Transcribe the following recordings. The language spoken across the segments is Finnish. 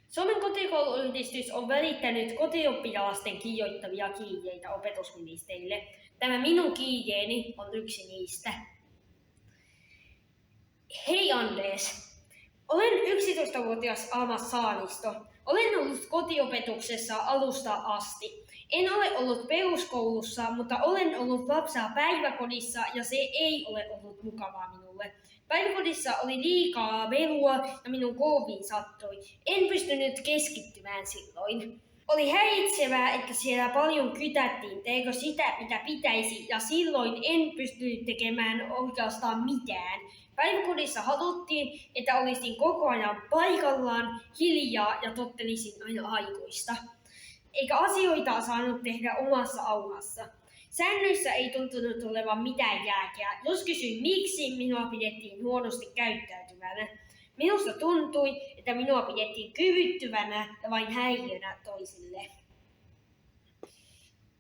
Suomen kotikouluyhdistys on välittänyt kotioppilalasten kiihottavia kirjeitä opetusministerille. Tämä minun kirjeeni on yksi niistä. Hei Anders, olen 11-vuotias Alma Saaristo. Olen ollut kotiopetuksessa alusta asti. En ole ollut peruskoulussa, mutta olen ollut lapsia päiväkodissa ja se ei ole ollut mukavaa minulle. Päiväkodissa oli liikaa melua ja minun korviin sattui. En pystynyt keskittymään silloin. Oli häiritsevää, että siellä paljon kytättiin, teekö sitä mitä pitäisi, ja silloin en pystynyt tekemään oikeastaan mitään. Päiväkodissa haluttiin, että olisin koko ajan paikallaan, hiljaa ja tottelisin aina aikuista. Eikä asioita saanut tehdä omassa aulassa. Säännöissä ei tuntunut olevan mitään järkeä. Jos kysyin miksi, minua pidettiin huonosti käyttäytyvänä. Minusta tuntui, että minua pidettiin kyvyttyvänä ja vain häiriönä toisille.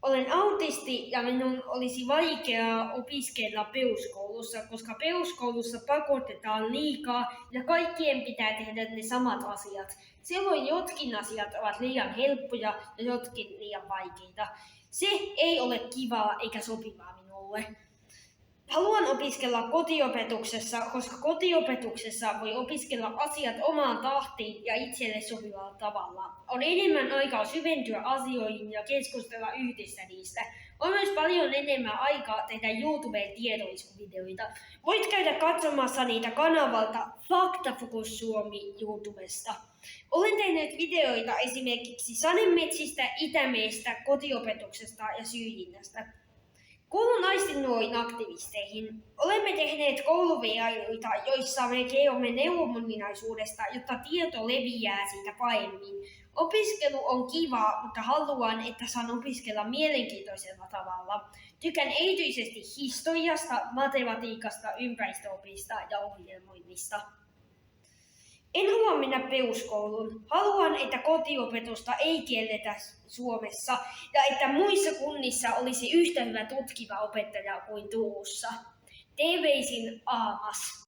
Olen autisti ja minun olisi vaikeaa opiskella peruskoulussa, koska peruskoulussa pakotetaan liikaa ja kaikkien pitää tehdä ne samat asiat. Silloin jotkin asiat ovat liian helppoja ja jotkin liian vaikeita. Se ei ole kivaa eikä sopivaa minulle. Haluan opiskella kotiopetuksessa, koska kotiopetuksessa voi opiskella asiat omaan tahtiin ja itselle sopivalla tavalla. On enemmän aikaa syventyä asioihin ja keskustella yhdessä niistä. On myös paljon enemmän aikaa tehdä YouTubeen tiedollisuusvideoita. Voit käydä katsomassa niitä kanavalta Faktafocus Suomi YouTubesta. Olen tehnyt videoita esimerkiksi sademetsistä, Itämeestä, kotiopetuksesta ja syrjinnästä. Kuulun naisten nuoriin aktivisteihin. Olemme tehneet kouluvierailuita, joissa me kerromme neuromoninaisuudesta, jotta tieto leviää siitä paremmin. Opiskelu on kivaa, mutta haluan, että saan opiskella mielenkiintoisella tavalla. Tykkään erityisesti historiasta, matematiikasta, ympäristöopista ja ohjelmoinnista. En halua mennä peruskouluun. Haluan, että kotiopetusta ei kielletä Suomessa ja että muissa kunnissa olisi yhtä hyvä tutkiva opettaja kuin Turussa. Terveisin Aamas.